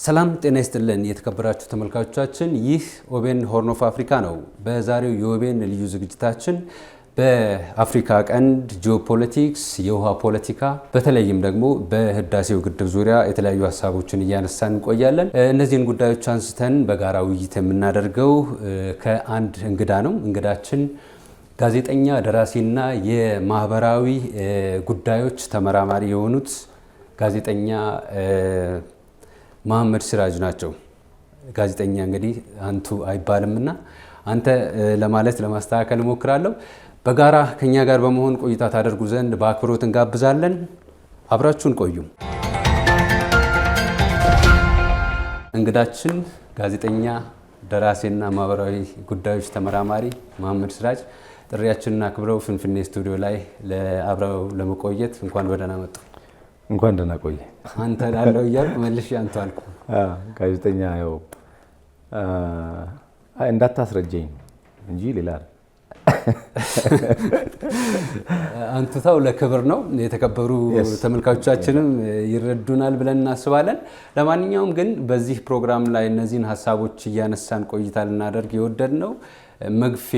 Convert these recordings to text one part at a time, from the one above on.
ሰላም ጤና ይስጥልን የተከበራችሁ ተመልካቾቻችን፣ ይህ ኦቤን ሆርን ኦፍ አፍሪካ ነው። በዛሬው የኦቤን ልዩ ዝግጅታችን በአፍሪካ ቀንድ ጂኦፖለቲክስ፣ የውሃ ፖለቲካ በተለይም ደግሞ በህዳሴው ግድብ ዙሪያ የተለያዩ ሀሳቦችን እያነሳን እንቆያለን። እነዚህን ጉዳዮች አንስተን በጋራ ውይይት የምናደርገው ከአንድ እንግዳ ነው። እንግዳችን ጋዜጠኛ ደራሲና የማህበራዊ ጉዳዮች ተመራማሪ የሆኑት ጋዜጠኛ መሐመድ ሲራጅ ናቸው። ጋዜጠኛ እንግዲህ አንቱ አይባልምና አንተ ለማለት ለማስተካከል እሞክራለሁ። በጋራ ከኛ ጋር በመሆን ቆይታ ታደርጉ ዘንድ በአክብሮት እንጋብዛለን። አብራችሁን ቆዩ። እንግዳችን ጋዜጠኛ ደራሲና ማህበራዊ ጉዳዮች ተመራማሪ መሐመድ ሲራጅ ጥሪያችንን አክብረው ፍንፍኔ ስቱዲዮ ላይ አብረው ለመቆየት እንኳን በደህና መጡ። እንኳን ደህና ቆየ። አንተ ላለው እያልኩ መልሼ አንተ አልኩ። ጋዜጠኛ ያው እንዳታስረጀኝ እንጂ ሌላ አንቱታው ለክብር ነው። የተከበሩ ተመልካቾቻችንም ይረዱናል ብለን እናስባለን። ለማንኛውም ግን በዚህ ፕሮግራም ላይ እነዚህን ሀሳቦች እያነሳን ቆይታ ልናደርግ የወደድነው መግፌ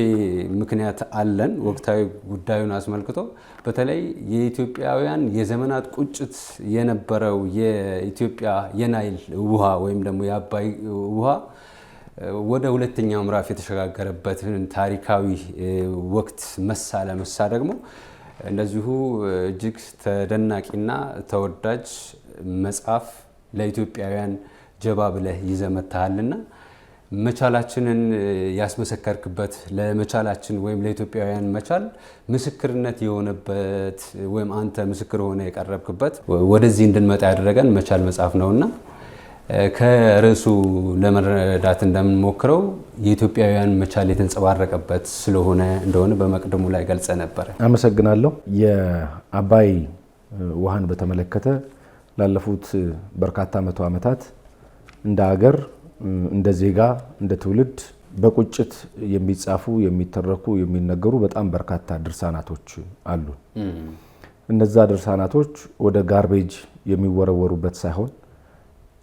ምክንያት አለን። ወቅታዊ ጉዳዩን አስመልክቶ በተለይ የኢትዮጵያውያን የዘመናት ቁጭት የነበረው የኢትዮጵያ የናይል ውሃ ወይም ደግሞ የአባይ ውሃ ወደ ሁለተኛው ምዕራፍ የተሸጋገረበትን ታሪካዊ ወቅት መሳ ለመሳ ደግሞ እንደዚሁ እጅግ ተደናቂና ተወዳጅ መጽሐፍ ለኢትዮጵያውያን ጀባ ብለህ ይዘህ መጥተሃልና መቻላችንን ያስመሰከርክበት ለመቻላችን ወይም ለኢትዮጵያውያን መቻል ምስክርነት የሆነበት ወይም አንተ ምስክር ሆነ የቀረብክበት ወደዚህ እንድንመጣ ያደረገን መቻል መጽሐፍ ነውና ከርዕሱ ለመረዳት እንደምንሞክረው የኢትዮጵያውያን መቻል የተንጸባረቀበት ስለሆነ እንደሆነ በመቅደሙ ላይ ገልጸ ነበር። አመሰግናለሁ። የአባይ ውሃን በተመለከተ ላለፉት በርካታ መቶ ዓመታት እንደ ሀገር እንደ ዜጋ እንደ ትውልድ በቁጭት የሚጻፉ የሚተረኩ የሚነገሩ በጣም በርካታ ድርሳናቶች አሉ። እነዛ ድርሳናቶች ወደ ጋርቤጅ የሚወረወሩበት ሳይሆን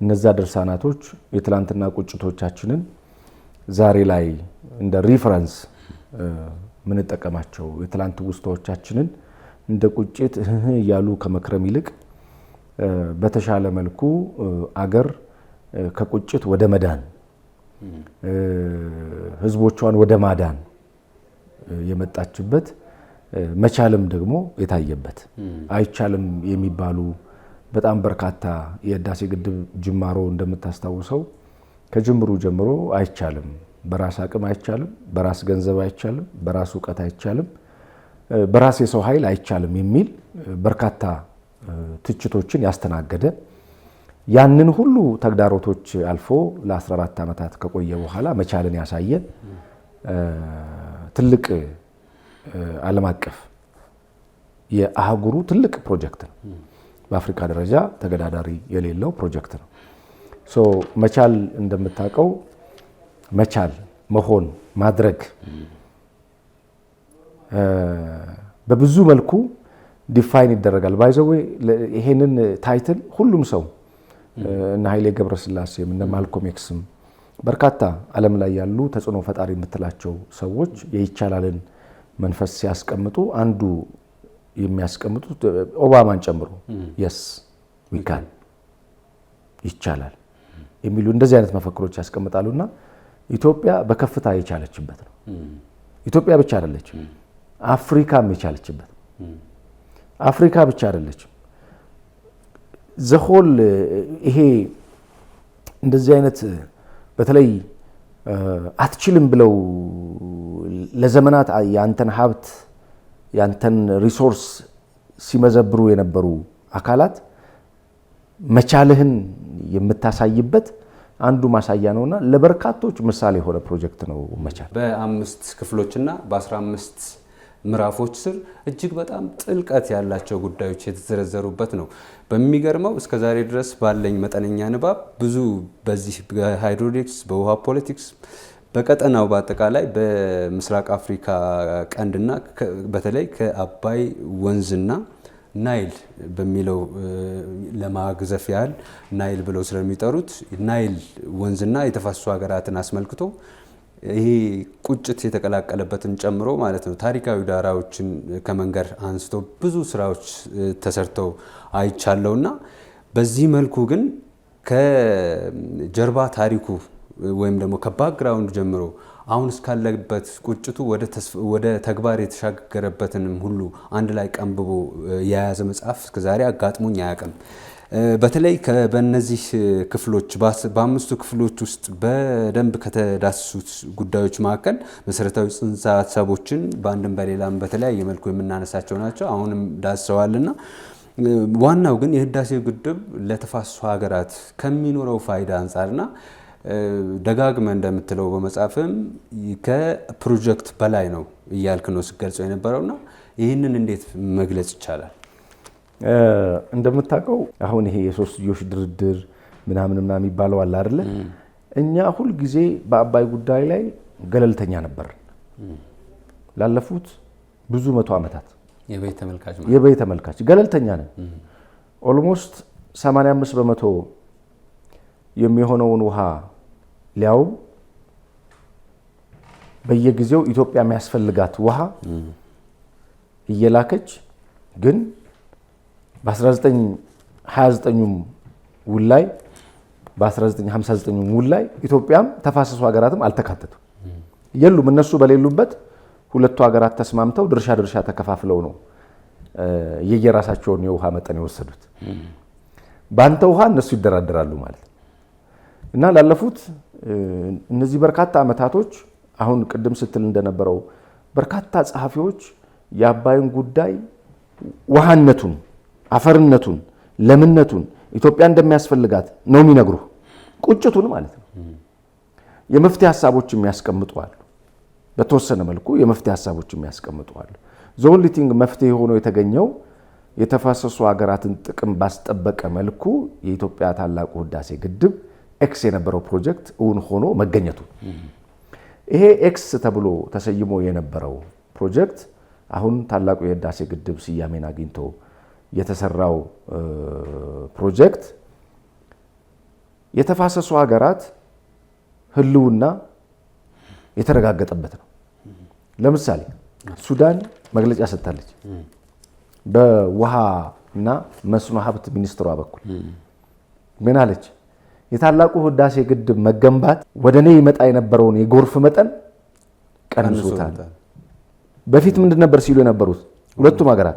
እነዛ ድርሳናቶች የትላንትና ቁጭቶቻችንን ዛሬ ላይ እንደ ሪፈረንስ ምንጠቀማቸው የትላንት ውስጦቻችንን እንደ ቁጭት እያሉ ከመክረም ይልቅ በተሻለ መልኩ አገር ከቁጭት ወደ መዳን ህዝቦቿን ወደ ማዳን የመጣችበት መቻልም ደግሞ የታየበት አይቻልም የሚባሉ በጣም በርካታ የህዳሴ ግድብ ጅማሮ እንደምታስታውሰው ከጅምሩ ጀምሮ አይቻልም፣ በራስ አቅም አይቻልም፣ በራስ ገንዘብ አይቻልም፣ በራስ ዕውቀት አይቻልም፣ በራስ የሰው ኃይል አይቻልም የሚል በርካታ ትችቶችን ያስተናገደ ያንን ሁሉ ተግዳሮቶች አልፎ ለ14 ዓመታት ከቆየ በኋላ መቻልን ያሳየ ትልቅ ዓለም አቀፍ የአህጉሩ ትልቅ ፕሮጀክት ነው። በአፍሪካ ደረጃ ተገዳዳሪ የሌለው ፕሮጀክት ነው። መቻል እንደምታውቀው መቻል መሆን ማድረግ በብዙ መልኩ ዲፋይን ይደረጋል። ባይዘዌ ይሄንን ታይትል ሁሉም ሰው እነ ኃይሌ ገብረስላሴም እነ ማልኮም ኤክስም በርካታ ዓለም ላይ ያሉ ተጽዕኖ ፈጣሪ የምትላቸው ሰዎች የይቻላልን መንፈስ ሲያስቀምጡ አንዱ የሚያስቀምጡት ኦባማን ጨምሮ የስ ዊካን ይቻላል የሚሉ እንደዚህ አይነት መፈክሮች ያስቀምጣሉና ኢትዮጵያ በከፍታ የቻለችበት ነው። ኢትዮጵያ ብቻ አይደለችም፣ አፍሪካም የቻለችበት። አፍሪካ ብቻ አይደለችም፣ ዘሆል ይሄ እንደዚህ አይነት በተለይ አትችልም ብለው ለዘመናት ያንተን ሀብት ያንተን ሪሶርስ ሲመዘብሩ የነበሩ አካላት መቻልህን የምታሳይበት አንዱ ማሳያ ነውና ለበርካቶች ምሳሌ የሆነ ፕሮጀክት ነው መቻል። በ5 ክፍሎችና በ15 ምዕራፎች ስር እጅግ በጣም ጥልቀት ያላቸው ጉዳዮች የተዘረዘሩበት ነው። በሚገርመው እስከዛሬ ድረስ ባለኝ መጠነኛ ንባብ ብዙ በዚህ በሃይድሮሊክስ በውሃ ፖለቲክስ በቀጠናው በአጠቃላይ በምስራቅ አፍሪካ ቀንድና በተለይ ከአባይ ወንዝና ናይል በሚለው ለማግዘፍ ያህል ናይል ብለው ስለሚጠሩት ናይል ወንዝና የተፋሰሱ ሀገራትን አስመልክቶ ይሄ ቁጭት የተቀላቀለበትን ጨምሮ ማለት ነው ታሪካዊ ዳራዎችን ከመንገር አንስቶ ብዙ ስራዎች ተሰርተው አይቻለውና በዚህ መልኩ ግን ከጀርባ ታሪኩ ወይም ደግሞ ከባክግራውንድ ጀምሮ አሁን እስካለበት ቁጭቱ ወደ ተግባር የተሻገረበትንም ሁሉ አንድ ላይ ቀንብቦ የያዘ መጽሐፍ እስከዛሬ አጋጥሞኝ አያውቅም። በተለይ በእነዚህ ክፍሎች በአምስቱ ክፍሎች ውስጥ በደንብ ከተዳሰሱት ጉዳዮች መካከል መሰረታዊ ጽንሰ ሀሳቦችን በአንድም በሌላም በተለያየ መልኩ የምናነሳቸው ናቸው። አሁንም ዳሰዋልና ዋናው ግን የህዳሴው ግድብ ለተፋሰሱ ሀገራት ከሚኖረው ፋይዳ አንጻርና ደጋግመ እንደምትለው በመጽሐፍም ከፕሮጀክት በላይ ነው እያልክ ነው ሲገልጸው የነበረውና ይህንን እንዴት መግለጽ ይቻላል? እንደምታውቀው አሁን ይሄ የሶስትዮሽ ድርድር ምናምን የሚባለው አለ አይደለ? እኛ ሁል ጊዜ በአባይ ጉዳይ ላይ ገለልተኛ ነበር ላለፉት ብዙ መቶ ዓመታት። የበይ ተመልካች ገለልተኛ ነን። ኦልሞስት 85% የሚሆነውን ውሃ ሊያውም በየጊዜው ኢትዮጵያ የሚያስፈልጋት ውሃ እየላከች ግን በ1929 ውል ላይ በ1959 ውል ላይ ኢትዮጵያም ተፋሰሱ ሀገራትም አልተካተቱም የሉም። እነሱ በሌሉበት ሁለቱ ሀገራት ተስማምተው ድርሻ ተከፋፍለው ነው የየራሳቸውን የውሃ መጠን የወሰዱት። ባንተ ውሃ እነሱ ይደራደራሉ ማለት እና ላለፉት እነዚህ በርካታ ዓመታቶች አሁን ቅድም ስትል እንደነበረው በርካታ ጸሐፊዎች የአባይን ጉዳይ ውሃነቱን፣ አፈርነቱን፣ ለምነቱን ኢትዮጵያ እንደሚያስፈልጋት ነው የሚነግሩ ቁጭቱን ማለት ነው። የመፍትሄ ሀሳቦች የሚያስቀምጡ አሉ። በተወሰነ መልኩ የመፍትሄ ሀሳቦች የሚያስቀምጡ አሉ። ዞንሊቲንግ መፍትሄ ሆኖ የተገኘው የተፋሰሱ ሀገራትን ጥቅም ባስጠበቀ መልኩ የኢትዮጵያ ታላቁ ህዳሴ ግድብ ኤክስ የነበረው ፕሮጀክት እውን ሆኖ መገኘቱ። ይሄ ኤክስ ተብሎ ተሰይሞ የነበረው ፕሮጀክት አሁን ታላቁ የህዳሴ ግድብ ስያሜን አግኝቶ የተሰራው ፕሮጀክት የተፋሰሱ ሀገራት ህልውና የተረጋገጠበት ነው። ለምሳሌ ሱዳን መግለጫ ሰጥታለች በውሃና መስኖ ሀብት ሚኒስትሯ በኩል ምን አለች? የታላቁ ህዳሴ ግድብ መገንባት ወደ እኔ ይመጣ የነበረውን የጎርፍ መጠን ቀንሶታል። በፊት ምንድን ነበር ሲሉ የነበሩት ሁለቱም ሀገራት?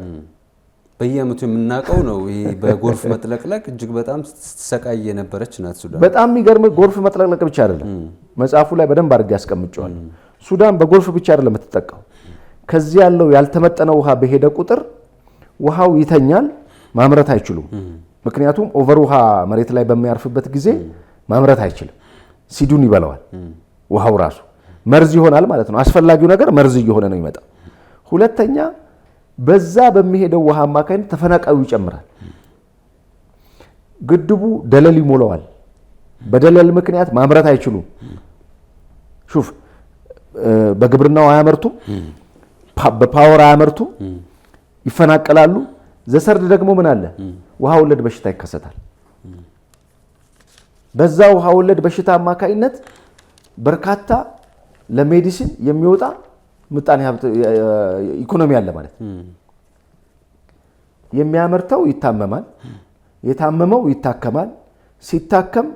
በየዓመቱ የምናውቀው ነው። ይሄ በጎርፍ መጥለቅለቅ እጅግ በጣም ስትሰቃይ የነበረች ናት ሱዳን። በጣም የሚገርም ጎርፍ መጥለቅለቅ ብቻ አይደለም፣ መጽሐፉ ላይ በደንብ አድርጌ ያስቀምጨዋል። ሱዳን በጎርፍ ብቻ አይደለም የምትጠቃው። ከዚህ ያለው ያልተመጠነ ውሃ በሄደ ቁጥር ውሃው ይተኛል፣ ማምረት አይችሉም። ምክንያቱም ኦቨር ውሃ መሬት ላይ በሚያርፍበት ጊዜ ማምረት አይችልም፣ ሲዱን ይበላዋል። ውሃው ራሱ መርዝ ይሆናል ማለት ነው። አስፈላጊው ነገር መርዝ እየሆነ ነው ይመጣ። ሁለተኛ በዛ በሚሄደው ውሃ አማካይነት ተፈናቃዩ ይጨምራል። ግድቡ ደለል ይሞላዋል። በደለል ምክንያት ማምረት አይችሉም። ሹፍ በግብርናው አያመርቱም፣ በፓወር አያመርቱም፣ ይፈናቀላሉ። ዘሰርድ ደግሞ ምን አለ? ውሃ ወለድ በሽታ ይከሰታል። በዛ ውሃ ወለድ በሽታ አማካይነት በርካታ ለሜዲሲን የሚወጣ ምጣኔ ሀብት ኢኮኖሚ አለ ማለት። የሚያመርተው ይታመማል፣ የታመመው ይታከማል። ሲታከም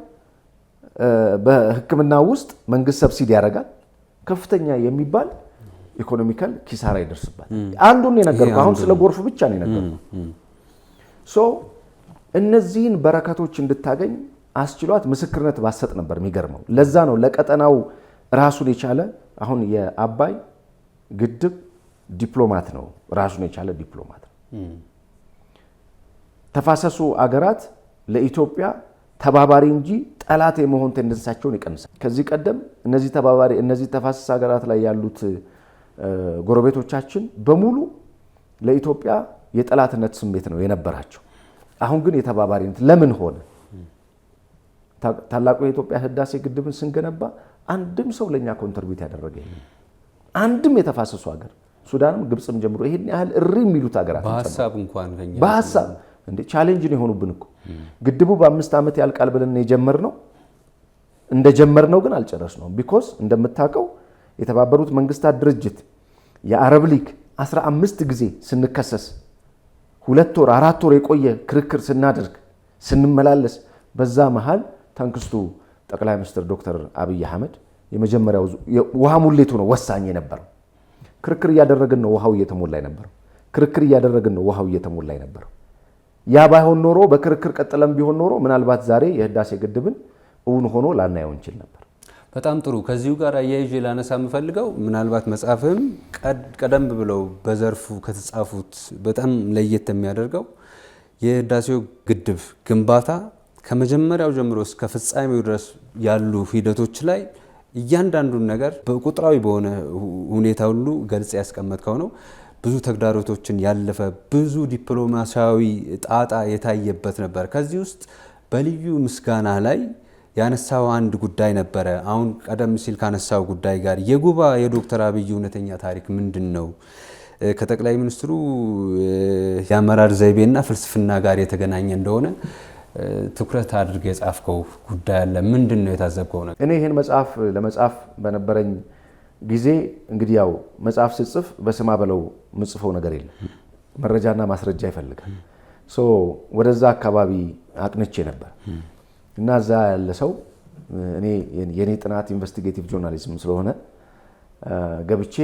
በሕክምና ውስጥ መንግስት ሰብሲዲ ያደርጋል። ከፍተኛ የሚባል ኢኮኖሚካል ኪሳራ ይደርስባል። አንዱን የነገርኩህ አሁን ስለ ጎርፍ ብቻ ነው የነገርኩህ። እነዚህን በረከቶች እንድታገኝ አስችሏት ምስክርነት ባሰጥ ነበር። የሚገርመው ለዛ ነው ለቀጠናው ራሱን የቻለ አሁን የአባይ ግድብ ዲፕሎማት ነው፣ ራሱን የቻለ ዲፕሎማት ነው። ተፋሰሱ አገራት ለኢትዮጵያ ተባባሪ እንጂ ጠላት የመሆን ቴንደንሳቸውን ይቀንሳል። ከዚህ ቀደም እነዚህ ተፋሰስ ሀገራት ላይ ያሉት ጎረቤቶቻችን በሙሉ ለኢትዮጵያ የጠላትነት ስሜት ነው የነበራቸው። አሁን ግን የተባባሪነት ለምን ሆነ? ታላቁ የኢትዮጵያ ህዳሴ ግድብን ስንገነባ አንድም ሰው ለኛ ኮንትሪቢዩት ያደረገ የለም። አንድም የተፋሰሱ ሀገር ሱዳንም ግብጽም ጀምሮ ይሄን ያህል እሪ የሚሉት ሀገራት በሐሳብ እንኳን ከኛ በሐሳብ እንደ ቻሌንጅ ነው የሆኑብን እኮ ግድቡ በ5 ዓመት ያልቃል ብለን የጀመርነው እንደጀመርነው ግን አልጨረስነውም። ቢኮዝ እንደምታውቀው የተባበሩት መንግስታት ድርጅት የአረብ ሊግ 15 ጊዜ ስንከሰስ 2 ወር 4 ወር የቆየ ክርክር ስናደርግ ስንመላለስ በዛ መሃል ታንክስቱ ጠቅላይ ሚኒስትር ዶክተር አብይ አህመድ የመጀመሪያው ውሃ ሙሌቱ ነው ወሳኝ የነበረው። ክርክር እያደረግን ነው ውሃው እየተሞላ የነበረው። ክርክር እያደረግን ነው ውሃው እየተሞላ የነበረው። ያ ባይሆን ኖሮ በክርክር ቀጥለም ቢሆን ኖሮ ምናልባት ዛሬ የህዳሴ ግድብን እውን ሆኖ ላናየው እንችል ነበር። በጣም ጥሩ። ከዚሁ ጋር አያይዤ ላነሳ የምፈልገው ምናልባት መጽሐፍም ቀደም ብለው በዘርፉ ከተጻፉት በጣም ለየት የሚያደርገው የህዳሴው ግድብ ግንባታ ከመጀመሪያው ጀምሮ እስከ ፍጻሜው ድረስ ያሉ ሂደቶች ላይ እያንዳንዱን ነገር በቁጥራዊ በሆነ ሁኔታ ሁሉ ገልጽ ያስቀመጥከው ነው። ብዙ ተግዳሮቶችን ያለፈ ብዙ ዲፕሎማሲያዊ ጣጣ የታየበት ነበር። ከዚህ ውስጥ በልዩ ምስጋና ላይ ያነሳው አንድ ጉዳይ ነበረ። አሁን ቀደም ሲል ካነሳው ጉዳይ ጋር የዶክተር አብይ እውነተኛ ታሪክ ምንድን ነው? ከጠቅላይ ሚኒስትሩ የአመራር ዘይቤና ፍልስፍና ጋር የተገናኘ እንደሆነ ትኩረት አድርገህ የጻፍከው ጉዳይ አለ። ምንድን ነው የታዘብከው ነገር? እኔ ይህን መጽሐፍ ለመጻፍ በነበረኝ ጊዜ እንግዲህ ያው መጽሐፍ ስጽፍ በስማ በለው ምጽፈው ነገር የለም፣ መረጃና ማስረጃ ይፈልጋል። ወደዛ አካባቢ አቅንቼ ነበር እና እዛ ያለ ሰው የኔ ጥናት ኢንቨስቲጌቲቭ ጆርናሊዝም ስለሆነ ገብቼ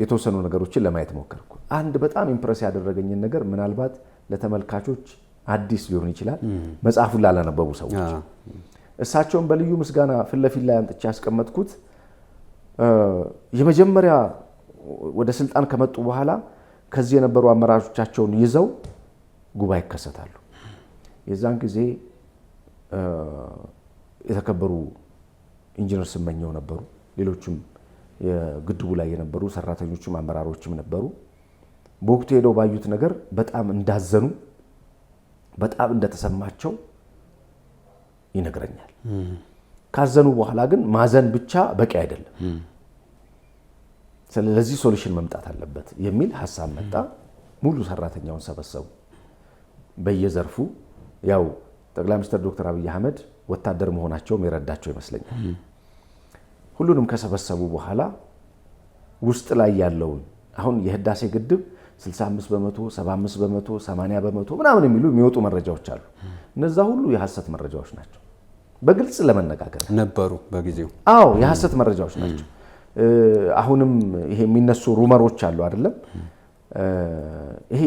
የተወሰኑ ነገሮችን ለማየት ሞከርኩ። አንድ በጣም ኢምፕረስ ያደረገኝን ነገር ምናልባት ለተመልካቾች አዲስ ሊሆን ይችላል፣ መጽሐፉን ላላነበቡ ሰዎች እሳቸውን በልዩ ምስጋና ፊት ለፊት ላይ አምጥቼ ያስቀመጥኩት የመጀመሪያ ወደ ስልጣን ከመጡ በኋላ ከዚህ የነበሩ አመራሮቻቸውን ይዘው ጉባኤ ይከሰታሉ። የዛን ጊዜ የተከበሩ ኢንጂነር ስመኘው ነበሩ፣ ሌሎችም የግድቡ ላይ የነበሩ ሰራተኞችም አመራሮችም ነበሩ። በወቅቱ ሄደው ባዩት ነገር በጣም እንዳዘኑ በጣም እንደተሰማቸው ይነግረኛል። ካዘኑ በኋላ ግን ማዘን ብቻ በቂ አይደለም፣ ስለዚህ ሶሉሽን መምጣት አለበት የሚል ሀሳብ መጣ። ሙሉ ሰራተኛውን ሰበሰቡ በየዘርፉ። ያው ጠቅላይ ሚኒስትር ዶክተር አብይ አህመድ ወታደር መሆናቸውም የረዳቸው ይመስለኛል። ሁሉንም ከሰበሰቡ በኋላ ውስጥ ላይ ያለውን አሁን የህዳሴ ግድብ 65 በመቶ 75 በመቶ 80 በመቶ ምናምን የሚወጡ መረጃዎች አሉ። እነዛ ሁሉ የሐሰት መረጃዎች ናቸው። በግልጽ ለመነጋገር ነበሩ በጊዜው። አዎ የሐሰት መረጃዎች ናቸው። አሁንም ይሄ የሚነሱ ሩመሮች አሉ አይደለም። ይሄ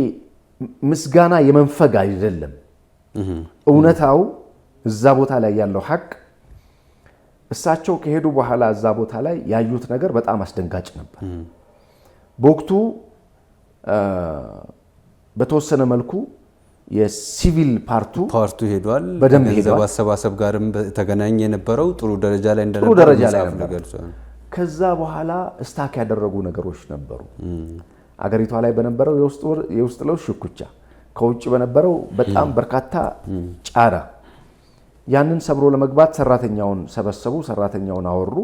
ምስጋና የመንፈግ አይደለም። እውነታው እዛ ቦታ ላይ ያለው ሀቅ እሳቸው ከሄዱ በኋላ እዛ ቦታ ላይ ያዩት ነገር በጣም አስደንጋጭ ነበር። በወቅቱ በተወሰነ መልኩ የሲቪል ፓርቱ ሄዷል። በደንብ ገንዘብ አሰባሰብ ጋርም ተገናኘ የነበረው ጥሩ ደረጃ ላይ እንደነበር። ከዛ በኋላ ስታክ ያደረጉ ነገሮች ነበሩ። አገሪቷ ላይ በነበረው የውስጥ ለውስጥ ሽኩቻ፣ ከውጭ በነበረው በጣም በርካታ ጫና፣ ያንን ሰብሮ ለመግባት ሰራተኛውን ሰበሰቡ፣ ሰራተኛውን አወሩ።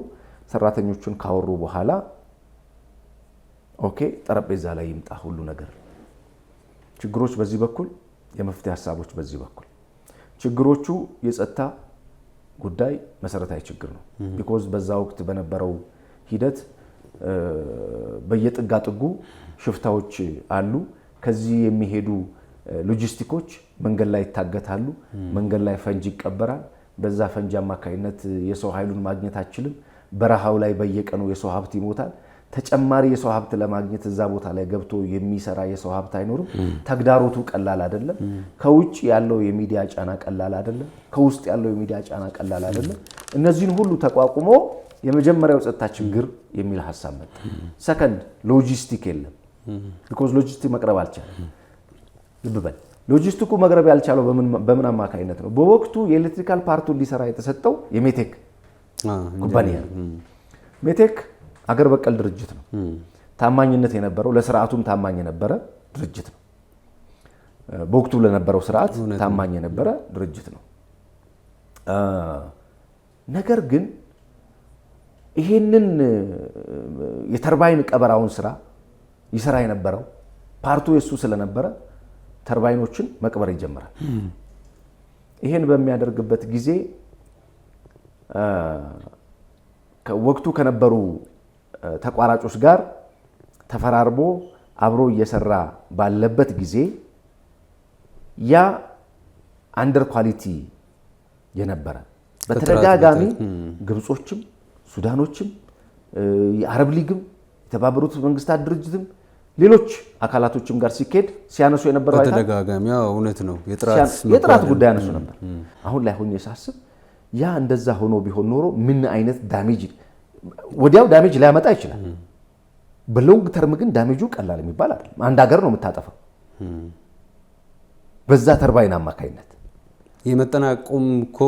ሰራተኞቹን ካወሩ በኋላ ኦኬ ጠረጴዛ ላይ ይምጣ ሁሉ ነገር፣ ችግሮች በዚህ በኩል፣ የመፍትሄ ሀሳቦች በዚህ በኩል። ችግሮቹ የጸጥታ ጉዳይ መሰረታዊ ችግር ነው። ቢኮዝ በዛ ወቅት በነበረው ሂደት በየጥጋጥጉ ሽፍታዎች አሉ። ከዚህ የሚሄዱ ሎጂስቲኮች መንገድ ላይ ይታገታሉ። መንገድ ላይ ፈንጅ ይቀበራል። በዛ ፈንጅ አማካይነት የሰው ኃይሉን ማግኘት አችልም። በረሃው ላይ በየቀኑ የሰው ሀብት ይሞታል። ተጨማሪ የሰው ሀብት ለማግኘት እዛ ቦታ ላይ ገብቶ የሚሰራ የሰው ሀብት አይኖርም። ተግዳሮቱ ቀላል አይደለም። ከውጭ ያለው የሚዲያ ጫና ቀላል አይደለም። ከውስጥ ያለው የሚዲያ ጫና ቀላል አይደለም። እነዚህን ሁሉ ተቋቁሞ የመጀመሪያው ጸጥታ ችግር የሚል ሀሳብ መጣ። ሰከንድ ሎጂስቲክ የለም። ቢኮዝ ሎጂስቲክ መቅረብ አልቻለም። ልብ በል ሎጂስቲኩ መቅረብ ያልቻለው በምን አማካይነት ነው? በወቅቱ የኤሌክትሪካል ፓርቱ እንዲሰራ የተሰጠው የሜቴክ ኩባንያ ነው። ሜቴክ አገር በቀል ድርጅት ነው። ታማኝነት የነበረው ለስርዓቱም ታማኝ የነበረ ድርጅት ነው። በወቅቱ ለነበረው ስርዓት ታማኝ የነበረ ድርጅት ነው። ነገር ግን ይሄንን የተርባይን ቀበራውን ስራ ይሰራ የነበረው ፓርቱ የሱ ስለነበረ ተርባይኖችን መቅበር ይጀምራል። ይሄን በሚያደርግበት ጊዜ ወቅቱ ከነበሩ ተቋራጮች ጋር ተፈራርቦ አብሮ እየሰራ ባለበት ጊዜ ያ አንደር ኳሊቲ የነበረ በተደጋጋሚ ግብጾችም ሱዳኖችም የአረብ ሊግም የተባበሩት መንግስታት ድርጅትም ሌሎች አካላቶችም ጋር ሲኬድ ሲያነሱ የነበረው በተደጋጋሚ እውነት ነው የጥራት ጉዳይ ያነሱ ነበር። አሁን ላይ ሆኜ ሳስብ ያ እንደዛ ሆኖ ቢሆን ኖሮ ምን አይነት ዳሜጅ ወዲያው ዳሜጅ ሊያመጣ ይችላል። በሎንግ ተርም ግን ዳሜጁ ቀላል የሚባል አይደለም። አንድ ሀገር ነው የምታጠፋው በዛ ተርባይን አማካይነት። የመጠናቀቁም እኮ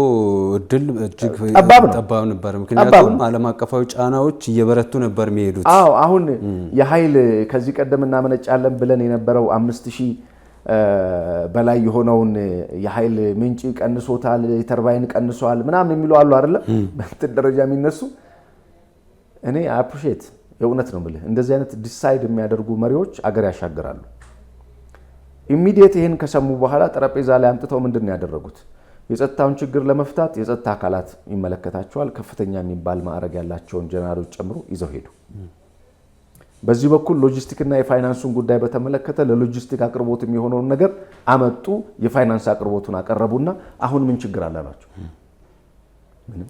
እድል እጅግ ጠባብ ነበር። ምክንያቱም ዓለም አቀፋዊ ጫናዎች እየበረቱ ነበር የሚሄዱት። አሁን የኃይል ከዚህ ቀደም እናመነጫለን ብለን የነበረው 5000 በላይ የሆነውን የኃይል ምንጭ ቀንሶታል፣ የተርባይን ቀንሷል ምናምን የሚሉ አሉ አይደለ? በእንትን ደረጃ የሚነሱ እኔ አፕሪሼት የእውነት ነው የምልህ እንደዚህ አይነት ዲሳይድ የሚያደርጉ መሪዎች አገር ያሻግራሉ። ኢሚዲየት ይሄን ከሰሙ በኋላ ጠረጴዛ ላይ አምጥተው ምንድን ነው ያደረጉት? የጸጥታውን ችግር ለመፍታት የጸጥታ አካላት ይመለከታቸዋል ከፍተኛ የሚባል ማዕረግ ያላቸውን ጀነራሎች ጨምሮ ይዘው ሄዱ። በዚህ በኩል ሎጂስቲክና የፋይናንሱን ጉዳይ በተመለከተ ለሎጂስቲክ አቅርቦት የሚሆነውን ነገር አመጡ። የፋይናንስ አቅርቦቱን አቀረቡና አሁን ምን ችግር አላላቸው? ምንም።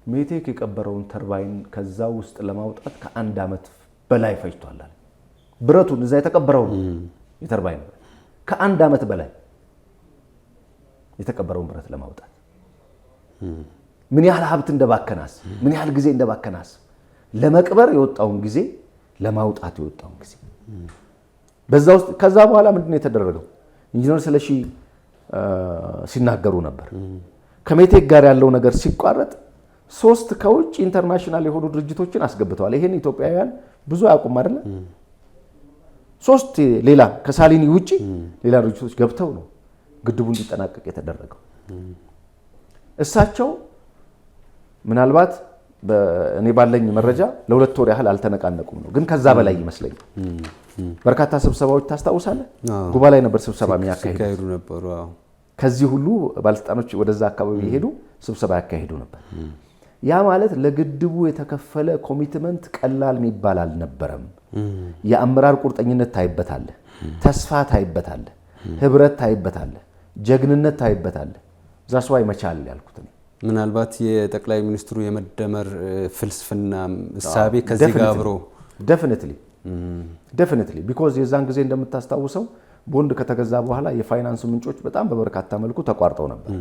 ሜቴክ የቀበረውን ተርባይን ከዛ ውስጥ ለማውጣት ከ1 ዓመት በላይ ፈጅቷል። ብረቱን እዛ የተቀበረውን የተርባይን ከ1 ዓመት በላይ የተቀበረውን ብረት ለማውጣት ምን ያህል ሀብት እንደባከናስ ምን ያህል ጊዜ እንደባከናስ ለመቅበር የወጣውን ጊዜ ለማውጣት የወጣውን ጊዜ በዛ ውስጥ ከዛ በኋላ ምንድነው የተደረገው? ኢንጂነር ስለሺ ሲናገሩ ነበር። ከሜቴክ ጋር ያለው ነገር ሲቋረጥ 3 ከውጭ ኢንተርናሽናል የሆኑ ድርጅቶችን አስገብተዋል። ይሄን ኢትዮጵያውያን ብዙ አያውቁም አይደለ? 3 ሌላ ከሳሊኒ ውጪ ሌላ ድርጅቶች ገብተው ነው ግድቡ እንዲጠናቀቅ የተደረገው። እሳቸው ምናልባት እኔ ባለኝ መረጃ ለ2 ወር ያህል አልተነቃነቁም ነው፣ ግን ከዛ በላይ ይመስለኛል። በርካታ ስብሰባዎች ታስታውሳለህ? ጉባ ላይ ነበር ስብሰባ የሚያካሂዱ ነበሩ። ከዚህ ሁሉ ባለስልጣኖች ወደዛ አካባቢ የሄዱ ስብሰባ ያካሂዱ ነበር። ያ ማለት ለግድቡ የተከፈለ ኮሚትመንት ቀላል የሚባል አልነበረም። የአመራር ቁርጠኝነት ታይበታለህ፣ ተስፋ ታይበታለህ፣ ህብረት ታይበታለህ፣ ጀግንነት ታይበታለህ። ዛስ ዋይ መቻል ያልኩት ነው። ምናልባት የጠቅላይ ሚኒስትሩ የመደመር ፍልስፍና እሳቤ ከዚህ ጋር አብሮ ዴፊኒትሊ ቢኮዝ የዛን ጊዜ እንደምታስታውሰው ቦንድ ከተገዛ በኋላ የፋይናንስ ምንጮች በጣም በበርካታ መልኩ ተቋርጠው ነበር።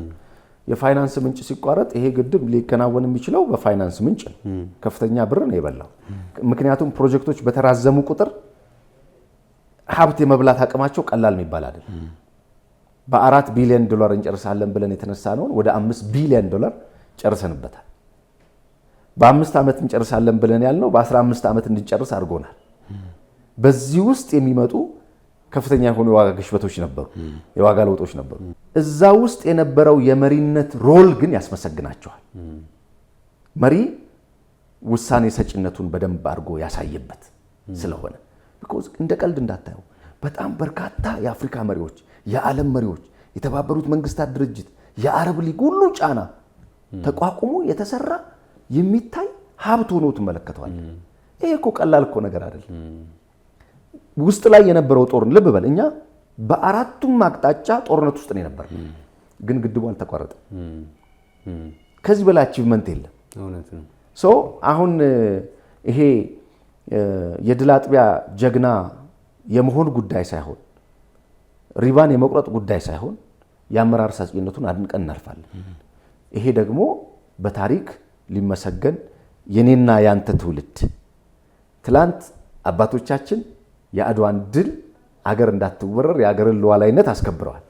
የፋይናንስ ምንጭ ሲቋረጥ ይሄ ግድብ ሊከናወን የሚችለው በፋይናንስ ምንጭ ነው። ከፍተኛ ብር ነው የበላው። ምክንያቱም ፕሮጀክቶች በተራዘሙ ቁጥር ሀብት የመብላት አቅማቸው ቀላል የሚባል አይደለም። $4 ቢሊዮን እንጨርሳለን ብለን የተነሳነውን ወደ $5 ቢሊዮን ጨርሰንበታል። በ5 ዓመት እንጨርሳለን ብለን ያልነው በ15 ዓመት እንድንጨርስ አድርጎናል። በዚህ ውስጥ የሚመጡ ከፍተኛ የሆኑ የዋጋ ግሽበቶች ነበሩ፣ የዋጋ ለውጦች ነበሩ። እዛ ውስጥ የነበረው የመሪነት ሮል ግን ያስመሰግናቸዋል። መሪ ውሳኔ ሰጭነቱን በደንብ አድርጎ ያሳየበት ስለሆነ ቢኮዝ እንደ ቀልድ እንዳታየው በጣም በርካታ የአፍሪካ መሪዎች፣ የዓለም መሪዎች፣ የተባበሩት መንግስታት ድርጅት፣ የአረብ ሊግ ሁሉ ጫና ተቋቁሞ የተሰራ የሚታይ ሀብት ሆኖ ትመለከተዋል። ይሄ እኮ ቀላል እኮ ነገር አይደለም። ውስጥ ላይ የነበረው ጦርነት ልብ በል፣ እኛ በአራቱም አቅጣጫ ጦርነት ውስጥ ነው የነበር፣ ግን ግድቡ አልተቋረጠም። ከዚህ በላይ አቺቭመንት የለም። አሁን ይሄ የድል አጥቢያ ጀግና የመሆን ጉዳይ ሳይሆን ሪባን የመቁረጥ ጉዳይ ሳይሆን የአመራር ሰጭነቱን አድንቀን እናልፋለን። ይሄ ደግሞ በታሪክ ሊመሰገን የኔና ያንተ ትውልድ ትላንት አባቶቻችን የአድዋን ድል አገር እንዳትወረር የአገርን ሉዓላዊነት አስከብረዋል።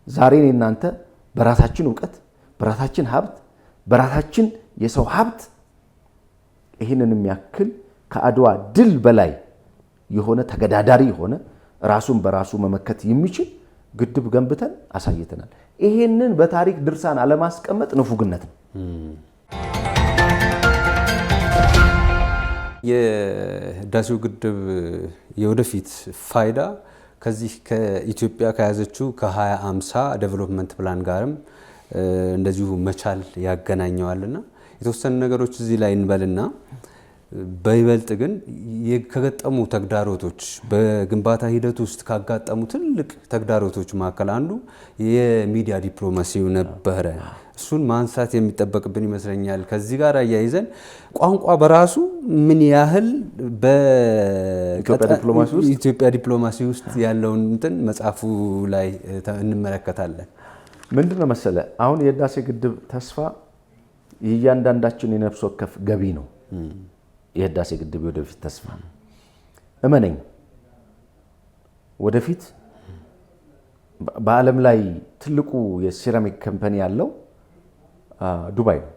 ዛሬ እኔ እናንተ በራሳችን ዕውቀት፣ በራሳችን ሀብት፣ በራሳችን የሰው ሀብት ይህንን የሚያክል ከአድዋ ድል በላይ የሆነ ተገዳዳሪ የሆነ ራሱን በራሱ መመከት የሚችል ግድብ ገንብተን አሳይተናል። ይሄንን በታሪክ ድርሳን አለማስቀመጥ ንፉግነት ነው። የህዳሴው ግድብ የወደፊት ፋይዳ ከዚህ ከኢትዮጵያ ከያዘችው ከ2050 ዴቨሎፕመንት ፕላን ጋርም እንደዚሁ መቻል ያገናኘዋልና የተወሰኑ ነገሮች እዚህ ላይ እንበልና በይበልጥ ግን ከገጠሙ ተግዳሮቶች በግንባታ ሂደት ውስጥ ካጋጠሙ ትልቅ ተግዳሮቶች መካከል አንዱ የሚዲያ ዲፕሎማሲው ነበረ። እሱን ማንሳት የሚጠበቅብን ይመስለኛል። ከዚህ ጋር አያይዘን ቋንቋ በራሱ ምን ያህል በኢትዮጵያ ዲፕሎማሲ ውስጥ ያለውን እንትን መጽሐፉ ላይ እንመለከታለን። ምንድነው መሰለ አሁን የህዳሴ ግድብ ተስፋ የእያንዳንዳችን የነፍስ ወከፍ ገቢ ነው። የህዳሴ ግድብ ወደፊት ተስፋ እመነኝ፣ ወደፊት በዓለም ላይ ትልቁ የሴራሚክ ካምፓኒ ያለው ዱባይ ነው።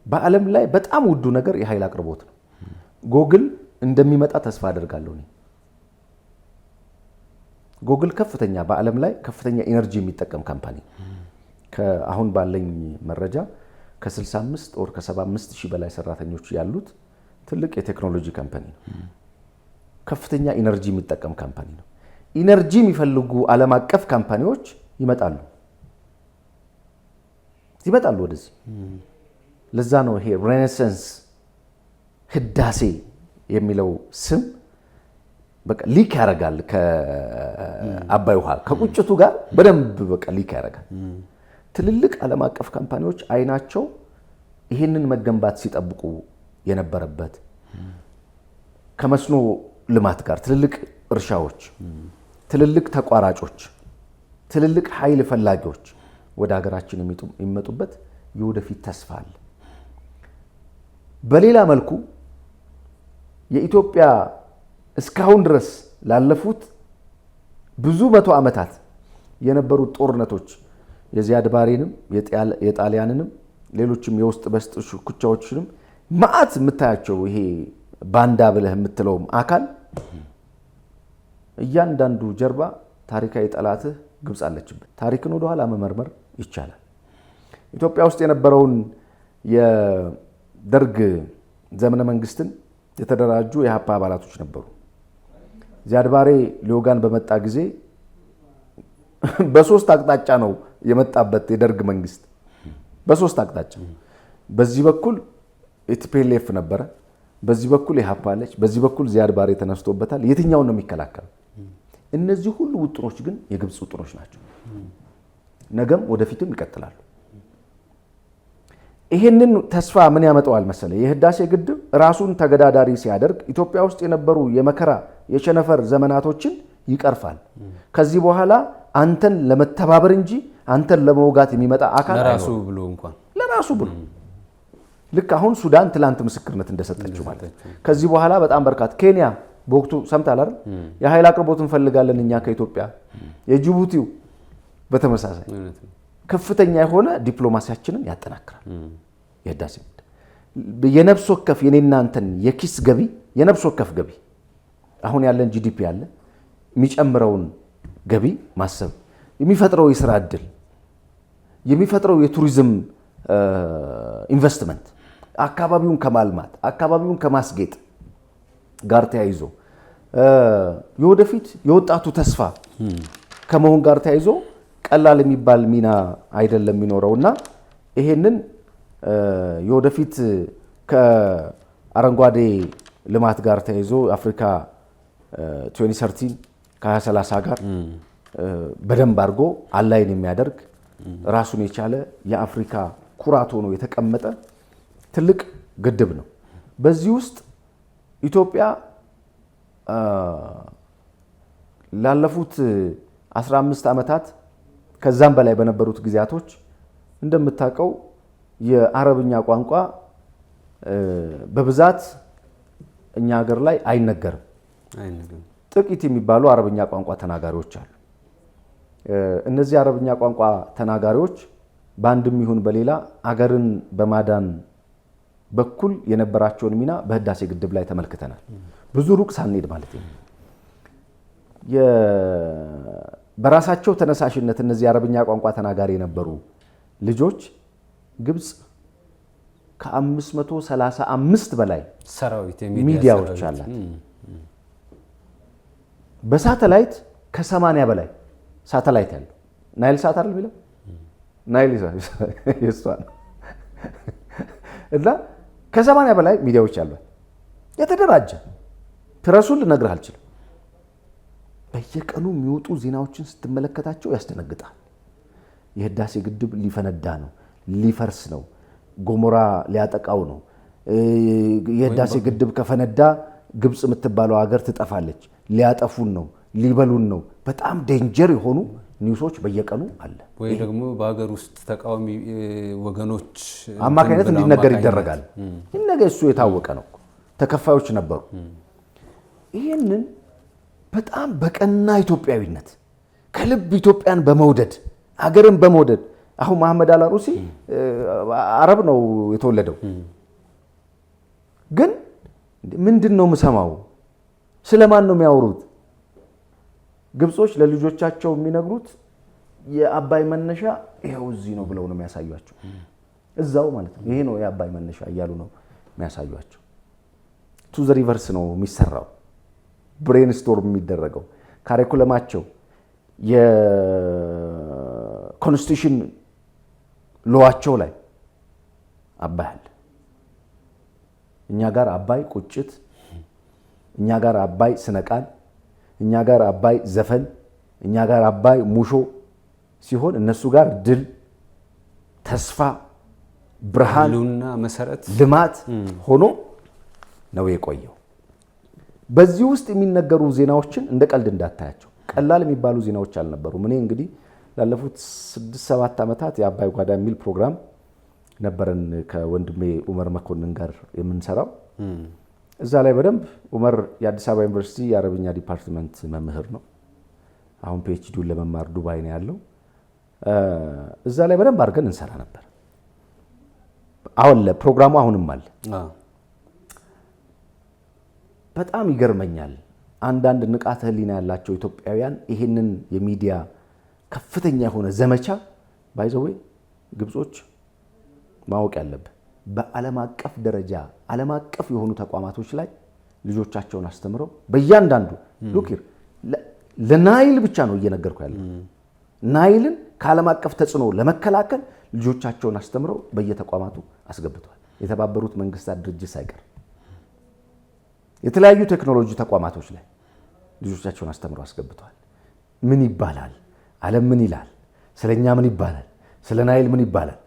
በዓለም ላይ በጣም ውዱ ነገር የኃይል አቅርቦት ነው። ጎግል እንደሚመጣ ተስፋ አደርጋለሁ። ጎግል ከፍተኛ በዓለም ላይ ከፍተኛ ኢነርጂ የሚጠቀም ካምፓኒ አሁን ባለኝ መረጃ ከ65 ወር ከ75 ሺህ በላይ ሰራተኞች ያሉት ትልቅ የቴክኖሎጂ ካምፓኒ ነው። ከፍተኛ ኢነርጂ የሚጠቀም ካምፓኒ ነው። ኢነርጂ የሚፈልጉ ዓለም አቀፍ ካምፓኒዎች ይመጣሉ ወደዚህ። ለዛ ነው ይሄ ሬኔሳንስ ህዳሴ የሚለው ስም በቃ ሊክ ያደርጋል ከአባይ ውሃ ከቁጭቱ ጋር በደንብ በቃ ሊክ ያደርጋል። ትልልቅ ዓለም አቀፍ ካምፓኒዎች አይናቸው ይህንን መገንባት ሲጠብቁ የነበረበት ከመስኖ ልማት ጋር ትልልቅ እርሻዎች፣ ትልልቅ ተቋራጮች፣ ትልልቅ ኃይል ፈላጊዎች ወደ ሀገራችን የሚመጡበት የወደፊት ተስፋ አለ። በሌላ መልኩ የኢትዮጵያ እስካሁን ድረስ ላለፉት ብዙ መቶ ዓመታት የነበሩት ጦርነቶች የዚያድ ባሬንም የጣሊያንንም ሌሎችም የውስጥ በስጥ ሽኩቻዎችንም ማአት የምታያቸው ይሄ ባንዳ ብለህ የምትለውም አካል እያንዳንዱ ጀርባ ታሪካዊ ጠላትህ ግብፅ አለችበት። ታሪክን ወደኋላ መመርመር ይቻላል። ኢትዮጵያ ውስጥ የነበረውን የደርግ ዘመነ መንግስትን የተደራጁ የሀፓ አባላቶች ነበሩ። ዚያድ ባሬ ሊወጋን በመጣ ጊዜ በሶስት አቅጣጫ ነው የመጣበት የደርግ መንግስት። በሶስት አቅጣጫ፣ በዚህ በኩል ኢቲፒኤልኤፍ ነበረ፣ በዚህ በኩል ኢሃፓ አለች፣ በዚህ በኩል ዚያድ ባሬ ተነስቶበታል። የትኛውን ነው የሚከላከለው? እነዚህ ሁሉ ውጥኖች ግን የግብፅ ውጥኖች ናቸው። ነገም ወደፊትም ይቀጥላሉ። ይሄንን ተስፋ ምን ያመጣዋል መሰለ? የህዳሴ ግድብ ራሱን ተገዳዳሪ ሲያደርግ ኢትዮጵያ ውስጥ የነበሩ የመከራ የቸነፈር ዘመናቶችን ይቀርፋል። ከዚህ በኋላ አንተን ለመተባበር እንጂ አንተን ለመውጋት የሚመጣ አካል ለራሱ ብሎ ልክ አሁን ሱዳን ትላንት ምስክርነት እንደሰጠችው ማለት ከዚህ በኋላ በጣም በርካታ ኬንያ በወቅቱ ሰምታል አይደል? የኃይል አቅርቦት እንፈልጋለን እኛ ከኢትዮጵያ። የጅቡቲው በተመሳሳይ ከፍተኛ የሆነ ዲፕሎማሲያችንን ያጠናክራል። የህዳሴ የነፍስ ወከፍ የኔና አንተን የኪስ ገቢ የነፍስ ወከፍ ገቢ አሁን ያለን ጂዲፒ ያለ የሚጨምረውን ገቢ ማሰብ የሚፈጥረው የስራ እድል የሚፈጥረው የቱሪዝም ኢንቨስትመንት አካባቢውን ከማልማት አካባቢውን ከማስጌጥ ጋር ተያይዞ የወደፊት የወጣቱ ተስፋ ከመሆን ጋር ተያይዞ ቀላል የሚባል ሚና አይደለም የሚኖረውና ይሄንን የወደፊት ከአረንጓዴ ልማት ጋር ተያይዞ አፍሪካ 2030 ከ2030 ጋር በደንብ አድርጎ አላይን የሚያደርግ ራሱን የቻለ የአፍሪካ ኩራት ሆኖ የተቀመጠ ትልቅ ግድብ ነው። በዚህ ውስጥ ኢትዮጵያ ላለፉት 15 ዓመታት ከዛም በላይ በነበሩት ጊዜያቶች እንደምታውቀው የአረብኛ ቋንቋ በብዛት እኛ ሀገር ላይ አይነገርም። ጥቂት የሚባሉ አረብኛ ቋንቋ ተናጋሪዎች አሉ። እነዚህ አረብኛ ቋንቋ ተናጋሪዎች በአንድም ይሁን በሌላ አገርን በማዳን በኩል የነበራቸውን ሚና በህዳሴ ግድብ ላይ ተመልክተናል። ብዙ ሩቅ ሳንሄድ ማለት ነው። በራሳቸው ተነሳሽነት እነዚህ አረብኛ ቋንቋ ተናጋሪ የነበሩ ልጆች ግብፅ ከ535 በላይ ሰራዊት ሚዲያዎች አላት። በሳተላይት ከ80 በላይ ሳተላይት ያለው ናይል ሳት አይደል የሚለው ናይል ይሷል እና ከ80 በላይ ሚዲያዎች አሏት። የተደራጀ ፕረሱን ልነግርህ አልችልም። በየቀኑ የሚወጡ ዜናዎችን ስትመለከታቸው ያስደነግጣል። የህዳሴ ግድብ ሊፈነዳ ነው፣ ሊፈርስ ነው፣ ጎሞራ ሊያጠቃው ነው፣ የህዳሴ ግድብ ከፈነዳ ግብፅ የምትባለው ሀገር ትጠፋለች፣ ሊያጠፉን ነው፣ ሊበሉን ነው። በጣም ዴንጀር የሆኑ ኒውሶች በየቀኑ አለ። ወይ ደግሞ በሀገር ውስጥ ተቃዋሚ ወገኖች አማካኝነት እንዲነገር ይደረጋል። ይነገር እሱ የታወቀ ነው። ተከፋዮች ነበሩ። ይህንን በጣም በቀና ኢትዮጵያዊነት ከልብ ኢትዮጵያን በመውደድ ሀገርን በመውደድ አሁን መሐመድ አልአሩሲ አረብ ነው የተወለደው። ግን ምንድን ነው የምሰማው? ስለማን ነው የሚያወሩት? ግብጾች ለልጆቻቸው የሚነግሩት የአባይ መነሻ ይኸው እዚህ ነው ብለው ነው የሚያሳዩቸው። እዛው ማለት ነው ይሄ ነው የአባይ መነሻ እያሉ ነው የሚያሳዩቸው። ቱ ዘ ሪቨርስ ነው የሚሰራው፣ ብሬንስቶርም የሚደረገው። ካሪኩለማቸው የኮንስቲቱሽን ሎዋቸው ላይ አባይ አለ። እኛ ጋር አባይ ቁጭት፣ እኛ ጋር አባይ ስነቃል፣ እኛ ጋር አባይ ዘፈን፣ እኛ ጋር አባይ ሙሾ ሲሆን እነሱ ጋር ድል፣ ተስፋ፣ ብርሃን፣ መሰረት፣ ልማት ሆኖ ነው የቆየው። በዚህ ውስጥ የሚነገሩ ዜናዎችን እንደ ቀልድ እንዳታያቸው። ቀላል የሚባሉ ዜናዎች አልነበሩም። እኔ እንግዲህ ላለፉት 6-7 ዓመታት የአባይ ጓዳ የሚል ፕሮግራም ነበረን ከወንድሜ ኡመር መኮንን ጋር የምንሰራው። እዛ ላይ በደንብ ኡመር የአዲስ አበባ ዩኒቨርሲቲ የአረብኛ ዲፓርትመንት መምህር ነው። አሁን ፒኤችዲውን ለመማር ዱባይ ነው ያለው። እዛ ላይ በደንብ አድርገን እንሰራ ነበር። አሁን ፕሮግራሙ አሁንም አለ። በጣም ይገርመኛል። አንዳንድ ንቃተ ህሊና ያላቸው ኢትዮጵያውያን ይህንን የሚዲያ ከፍተኛ የሆነ ዘመቻ ባይዘዌ ግብጾች ማወቅ ያለብህ በዓለም አቀፍ ደረጃ ዓለም አቀፍ የሆኑ ተቋማቶች ላይ ልጆቻቸውን አስተምረው በእያንዳንዱ ሉኪር ለናይል ብቻ ነው እየነገርኩ ያለው። ናይልን ከዓለም አቀፍ ተጽዕኖ ለመከላከል ልጆቻቸውን አስተምረው በየተቋማቱ አስገብተዋል። የተባበሩት መንግስታት ድርጅት ሳይቀር የተለያዩ ቴክኖሎጂ ተቋማቶች ላይ ልጆቻቸውን አስተምረው አስገብተዋል። ምን ይባላል? ዓለም ምን ይላል? ስለኛ ምን ይባላል? ስለ ናይል ምን ይባላል?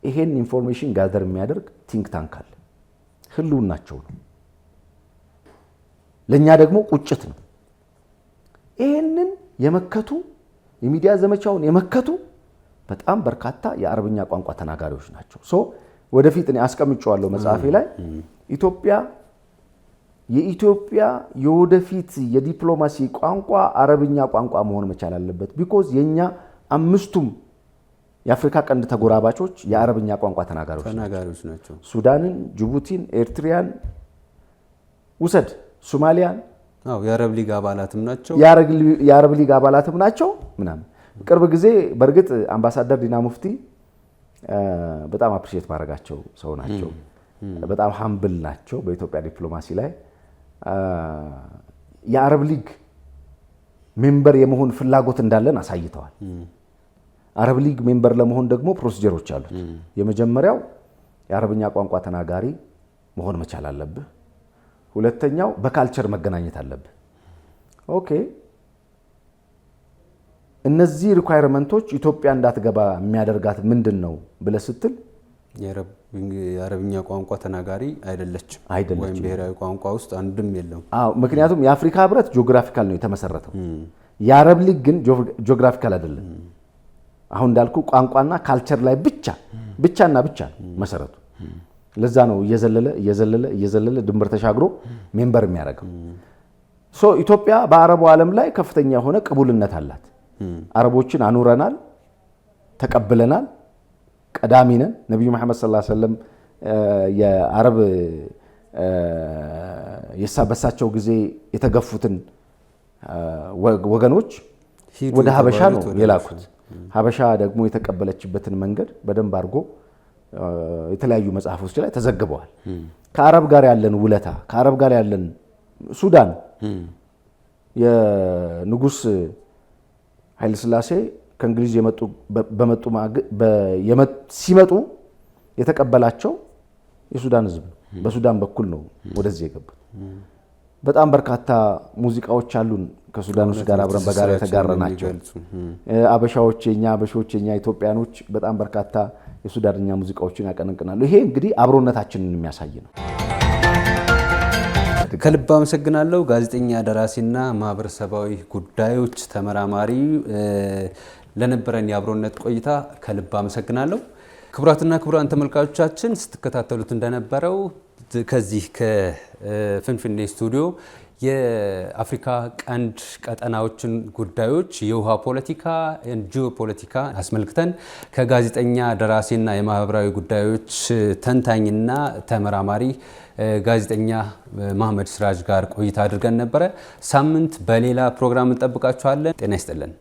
ይሄን ኢንፎርሜሽን ጋዘር የሚያደርግ ቲንክ ታንክ አለ። ህልውናቸው ነው። ለኛ ደግሞ ቁጭት ነው። ይሄንን የመከቱ የሚዲያ ዘመቻውን የመከቱ በጣም በርካታ የአረብኛ ቋንቋ ተናጋሪዎች ናቸው። ወደፊት እኔ አስቀምጬዋለሁ መጽሐፌ ላይ የኢትዮጵያ የወደፊት የዲፕሎማሲ ቋንቋ አረብኛ ቋንቋ መሆን መቻል አለበት። ቢኮዝ የኛ አምስቱም የአፍሪካ ቀንድ ተጎራባቾች የአረብኛ ቋንቋ ተናጋሪዎች ናቸው። ሱዳንን፣ ጅቡቲን፣ ኤርትሪያን ውሰድ፣ ሶማሊያን የአረብ ሊግ አባላትም ናቸው። የአረብ ሊግ አባላትም ናቸው ምናምን። ቅርብ ጊዜ በእርግጥ አምባሳደር ዲና ሙፍቲ በጣም አፕሪሼት ማድረጋቸው ሰው ናቸው። በጣም ሃምብል ናቸው በኢትዮጵያ ዲፕሎማሲ ላይ። የአረብ ሊግ ሜምበር የመሆን ፍላጎት እንዳለን አሳይተዋል። አረብ ሊግ ሜምበር ለመሆን ደግሞ ፕሮሲጀሮች አሉት። የመጀመሪያው የአረብኛ ቋንቋ ተናጋሪ መሆን መቻል አለብህ። ሁለተኛው በካልቸር መገናኘት አለብህ። ኦኬ፣ እነዚህ ሪኳየርመንቶች ኢትዮጵያ እንዳትገባ የሚያደርጋት ምንድን ነው ብለህ ስትል የአረብኛ ቋንቋ ተናጋሪ አይደለችም ወይም ብሔራዊ ቋንቋ ውስጥ አንድም የለም። ምክንያቱም የአፍሪካ ህብረት ጂኦግራፊካል ነው የተመሰረተው። የአረብ ሊግ ግን ጂኦግራፊካል አይደለም። አሁን እንዳልኩ ቋንቋና ካልቸር ላይ ብቻና ብቻ መሰረቱ። ለዛ ነው እየዘለለ ድንበር ተሻግሮ ሜምበር የሚያደርገው። ኢትዮጵያ በአረቡ ዓለም ላይ ከፍተኛ የሆነ ቅቡልነት አላት። አረቦችን አኑረናል፣ ተቀብለናል፣ ቀዳሚ ነን። ነቢዩ መሐመድ ሰለላሁ ዐለይሂ ወሰለም የአረብ በሳቸው ጊዜ የተገፉትን ወገኖች ወደ ሀበሻ ነው የላኩት። ሀበሻ ደግሞ የተቀበለችበትን መንገድ በደንብ አድርጎ የተለያዩ መጽሐፎች ላይ ተዘግበዋል። ከአረብ ጋር ያለን ውለታ ከአረብ ጋር ያለን ሱዳን የንጉስ ኃይለ ሥላሴ ከእንግሊዝ ሲመጡ የተቀበላቸው የሱዳን ህዝብ ነው። በሱዳን በኩል ነው ወደዚህ የገቡት። በጣም በርካታ ሙዚቃዎች አሉን ከሱዳኖች ጋር አብረን በጋራ የተጋራናቸው። አበሻዎች የኛ ኢትዮጵያኖች በጣም በርካታ የሱዳንኛ ሙዚቃዎችን ያቀነቅናሉ። ይሄ እንግዲህ አብሮነታችንን የሚያሳይ ነው። ከልብ አመሰግናለሁ። ጋዜጠኛ ደራሲና ማህበረሰባዊ ጉዳዮች ተመራማሪ ለነበረን የአብሮነት ቆይታ ከልብ አመሰግናለሁ። ክቡራትና ክቡራን ተመልካቾቻችን ስትከታተሉት እንደነበረው ከዚህ ከፍንፍኔ ስቱዲዮ የአፍሪካ ቀንድ ቀጠናዎችን ጉዳዮች የውሃ ፖለቲካ፣ ጂኦፖለቲካ አስመልክተን ከጋዜጠኛ ደራሲና የማህበራዊ ጉዳዮች ተንታኝና ተመራማሪ ጋዜጠኛ መሐመድ ሲራጅ ጋር ቆይታ አድርገን ነበረ። ሳምንት በሌላ ፕሮግራም እንጠብቃችኋለን። ጤና ይስጥልን።